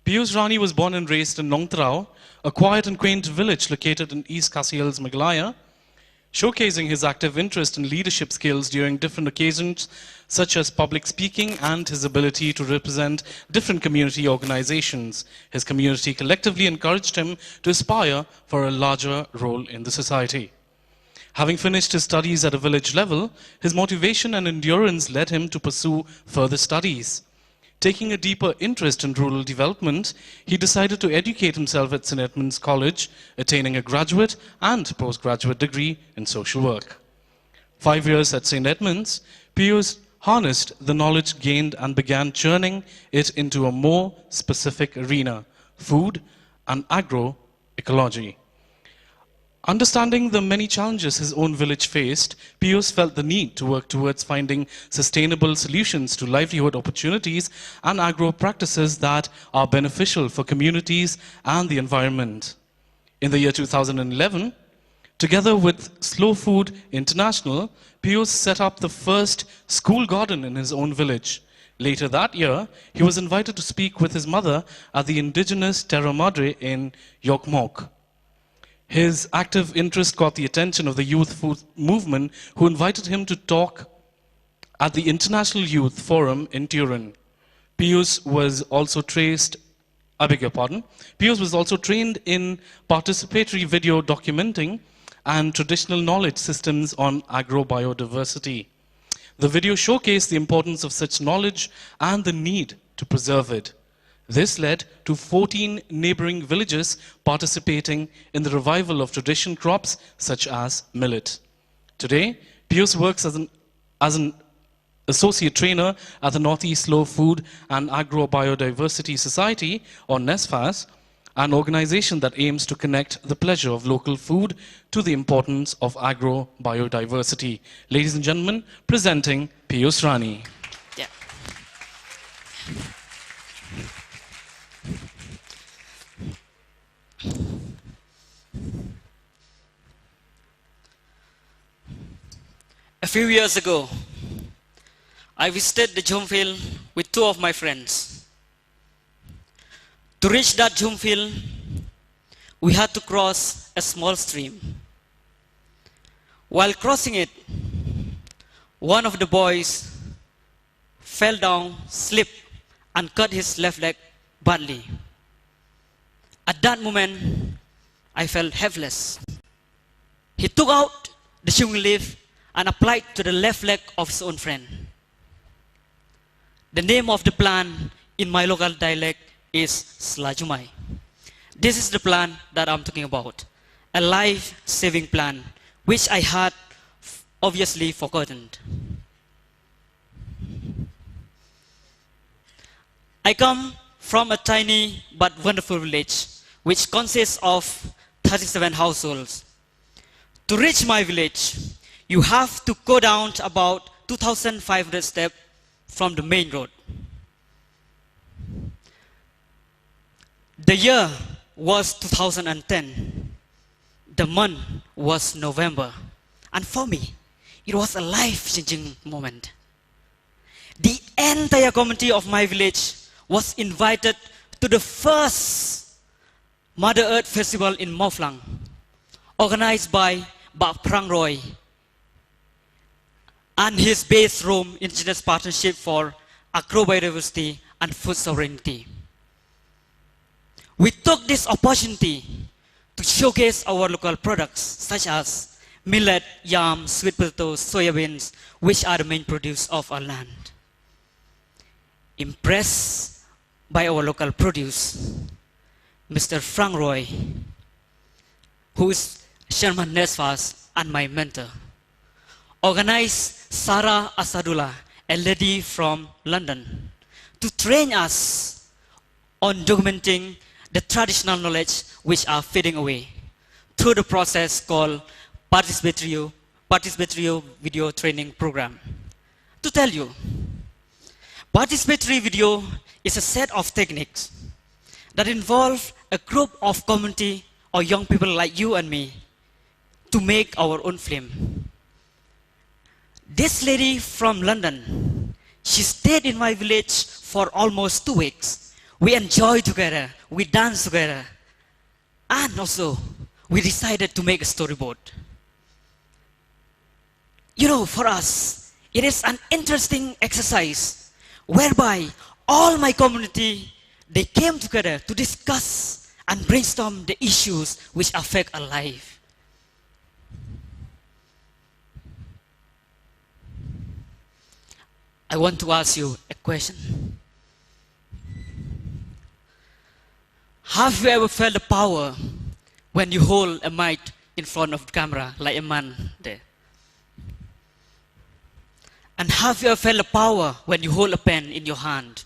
Pius Ranee was born and raised in Nongtraw, a quiet and quaint village located in East Khasi Hills, Meghalaya, showcasing his active interest in leadership skills during different occasions, such as public speaking and his ability to represent different community organizations. His community collectively encouraged him to aspire for a larger role in the society. Having finished his studies at a village level, his motivation and endurance led him to pursue further studies. Taking a deeper interest in rural development, he decided to educate himself at St. Edmunds College, attaining a graduate and postgraduate degree in social work. 5 years at St. Edmunds, Pius harnessed the knowledge gained and began churning it into a more specific arena: food and agro-ecology. Understanding the many challenges his own village faced, Pius felt the need to work towards finding sustainable solutions to livelihood opportunities and agro practices that are beneficial for communities and the environment. In the year 2011, together with Slow Food International, Pius set up the first school garden in his own village. Later that year, he was invited to speak with his mother at the Indigenous Terra Madre in Jokkmokk. His active interest caught the attention of the youth food movement, who invited him to talk at the International Youth Forum in Turin. Pius was also trained in participatory video documenting and traditional knowledge systems on agrobiodiversity. The video showcased the importance of such knowledge and the need to preserve it. This led to 14 neighboring villages participating in the revival of traditional crops such as millet. Today, Pius works as an associate trainer at the Northeast Slow Food and Agro-Biodiversity Society, or NESFAS, an organization that aims to connect the pleasure of local food to the importance of agro-biodiversity. Ladies and gentlemen, presenting Pius Ranee. Yeah. A few years ago, I visited the Jokkmokk field with 2 of my friends. To reach that Jokkmokk field, we had to cross a small stream. While crossing it, one of the boys fell down, slipped, and cut his left leg badly. At that moment, I felt helpless. He took out the chewing leaf and applied to the left leg of his own friend. The name of the plant in my local dialect is slajumai. This is the plant that I'm talking about, a life-saving plant, which I had obviously forgotten. I come from a tiny but wonderful village, which consists of 37 households. To reach my village, you have to go down to about 2,500 steps from the main road. The year was 2010. The month was November. And for me, it was a life-changing moment. The entire community of my village was invited to the first Mother Earth Festival in Mawphlang, organized by Bak Prang Roy and his base Rome Indigenous Partnership for Agrobiodiversity and Food Sovereignty. We took this opportunity to showcase our local products such as millet, yam, sweet potatoes, soybeans, which are the main produce of our land. Impressed by our local produce, Mr. Frank Roy, who is Chairman NESFAS and my mentor, organized Sarah Asadullah, a lady from London, to train us on documenting the traditional knowledge which are fading away through the process called Participatory Video Training Program. To tell you, participatory video is a set of techniques that involve a group of community or young people like you and me to make our own film. This lady from London, she stayed in my village for almost 2 weeks we enjoy together, we dance together, and also we decided to make a storyboard. You know, for us, it is an interesting exercise whereby all my community, they came together to discuss and brainstorm the issues which affect our life. I want to ask you a question. Have you ever felt the power when you hold a mic in front of the camera, like a man there? And have you ever felt the power when you hold a pen in your hand?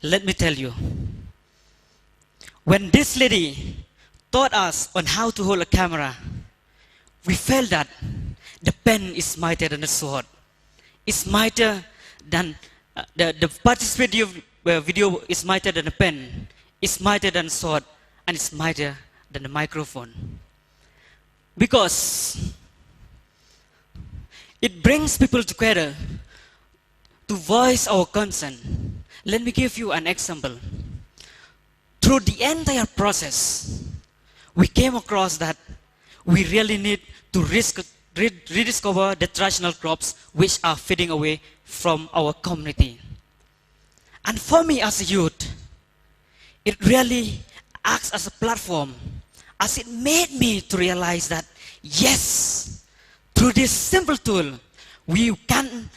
Let me tell you. When this lady taught us on how to hold a camera, we felt that the pen is mightier than the sword. It's mightier than the participatory video is mightier than the pen. It's mightier than the sword, and it's mightier than the microphone. Because it brings people together to voice our concern. Let me give you an example. Through the entire process, we came across that we really need to rediscover the traditional crops which are fading away from our community. And for me as a youth, it really acts as a platform, as it made me to realize that, yes, through this simple tool, we can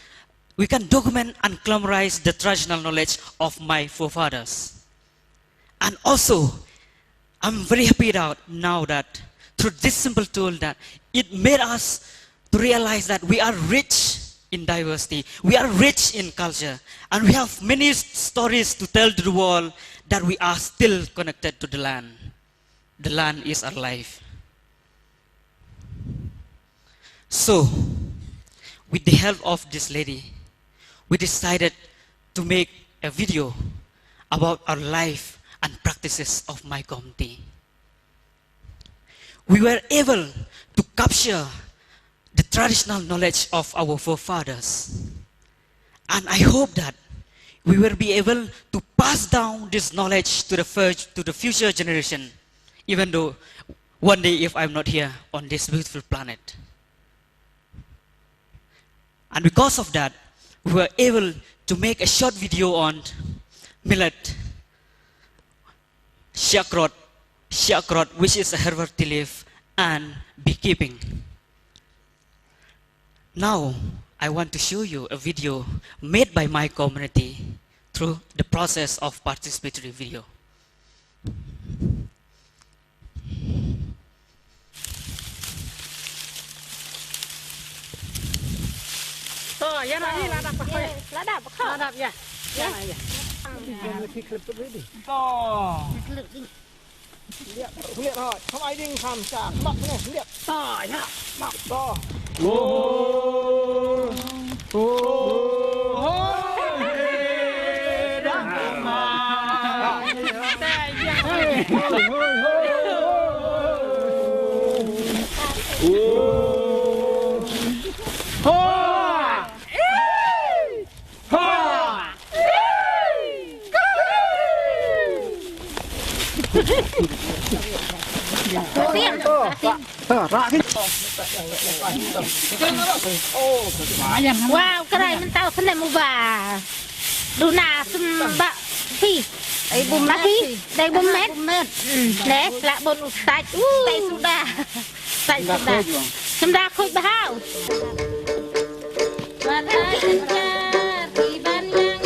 document and glamorize the traditional knowledge of my forefathers. And also, I'm very happy now that through this simple tool that it made us to realize that we are rich in diversity, we are rich in culture, and we have many stories to tell to the world that we are still connected to the land. The land is our life. So, with the help of this lady, we decided to make a video about our life and practices of my community. We were able to capture the traditional knowledge of our forefathers. And I hope that we will be able to pass down this knowledge to the future generation, even though one day if I'm not here on this beautiful planet. And because of that, we were able to make a short video on millet, shakrot, which is a herbal tea leaf, and beekeeping. Now, I want to show you a video made by my community through the process of participatory video. Oh, ya nak ni ladap pakai. Ladap pakai. Ladap ya. Ya ya. Jangan mesti klip ready. Oh. Klip ni. Lihat, lihat ha. Không ai điên tham cha mọc nè, lihat. Ta ya. Mọc to. Ô. Ô. Đang mà. Ta ya. Wow, cái này mình tao thế này mua bà đồ nà xâm bạ phi đây bùm lá phi đây bùm mét nè lại bồn sạch tay suda sạch suda chúng ta khôi bao và thay chân cha thì ban nhang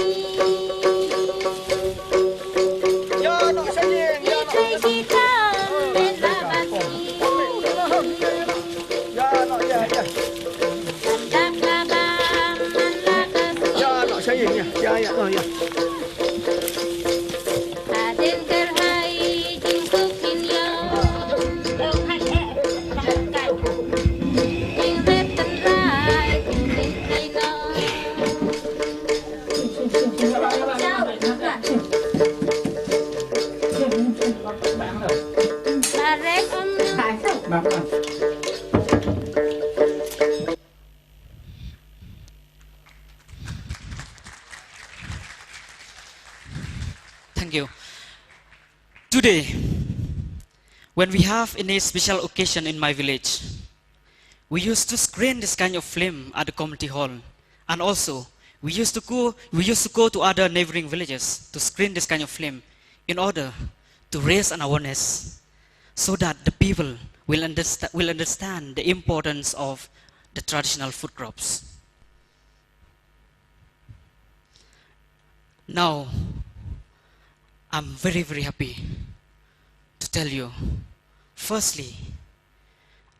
Yo, no se bien. Yo, no. Ya, no, ya, ya. Ya, no se bien. Ya, ya, no, ya. Thank you. Today, when we have any special occasion in my village, we used to screen this kind of film at the community hall, and also we used to go to other neighboring villages to screen this kind of film in order to raise an awareness, so that the people will understand the importance of the traditional food crops. Now, I'm very, very happy to tell you, firstly,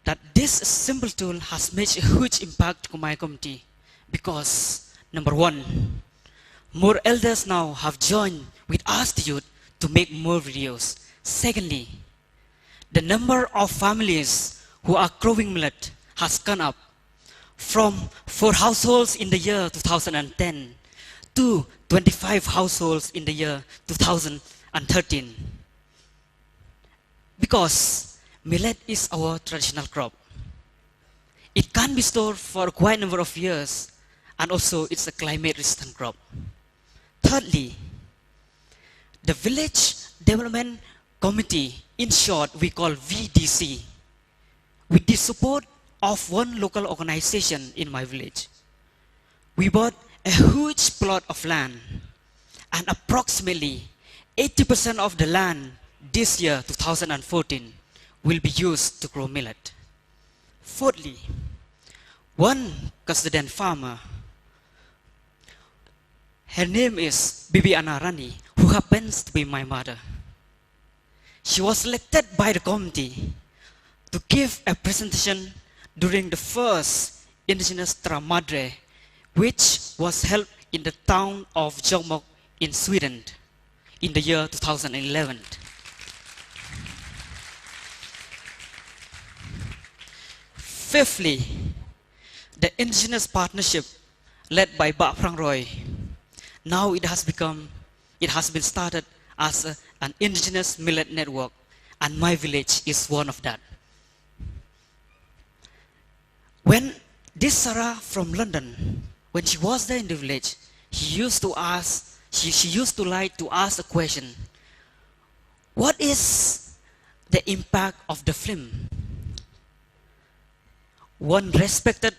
that this simple tool has made a huge impact to my community because, number one, more elders now have joined with us, the youth, to make more videos. Secondly, the number of families who are growing millet has gone up from 4 households in the year 2010 to 25 households in the year 2013. Because millet is our traditional crop. It can be stored for quite a number of years, and also it's a climate resistant crop. Thirdly, the Village Development Committee, in short we call VDC, with the support of one local organization in my village, we bought a huge plot of land, and approximately 80% of the land this year, 2014, will be used to grow millet. Fourthly, one custodian farmer, her name is Bibi Anna Ranee, who happens to be my mother. She was selected by the committee to give a presentation during the first Indigenous Terra Madre, which was held in the town of Jokkmokk in Sweden in the year 2011. Fifthly, the Indigenous Partnership led by Pak Prang Roy. Now it has been started as an Indigenous Millet Network, and my village is one of that. When this Sarah from London, when she was there in the village, she used to like to ask a question: what is the impact of the film? One respected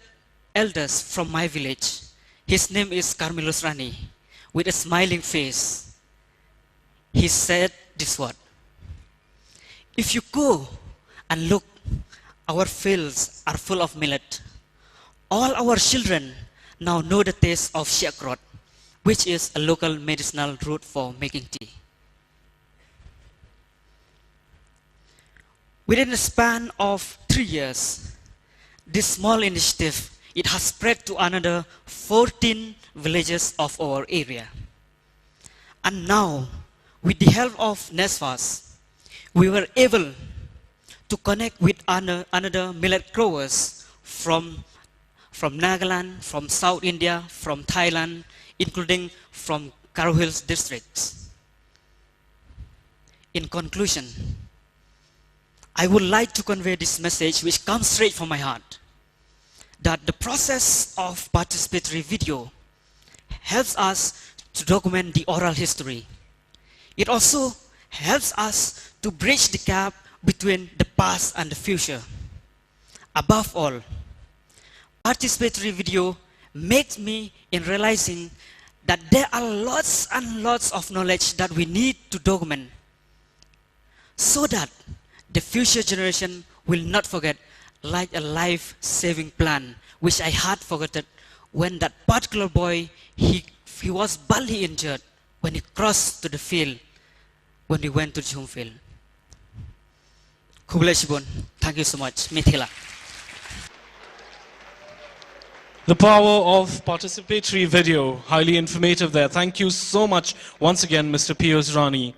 elders from my village, his name is Pius Ranee, with a smiling face, he said this word: if you go and look, our fields are full of millet. All our children now know the taste of shakrot, which is a local medicinal root for making tea. Within a span of 3 years, this small initiative, it has spread to another 14 villages of our area. And now, with the help of NESFAS, we were able to connect with another millet growers from Nagaland, from South India, from Thailand, including from Khasi Hills districts. In conclusion, I would like to convey this message, which comes straight from my heart, that the process of participatory video helps us to document the oral history. It also helps us to bridge the gap between the past and the future. Above all, participatory video makes me in realizing that there are lots and lots of knowledge that we need to document, so that the future generation will not forget, like a life-saving plan, which I had forgotten when that particular boy, he was badly injured when he crossed to the field, when he went to the home field. Thank you so much. Mithila. The power of participatory video, highly informative there. Thank you so much once again, Mr. Pius Ranee.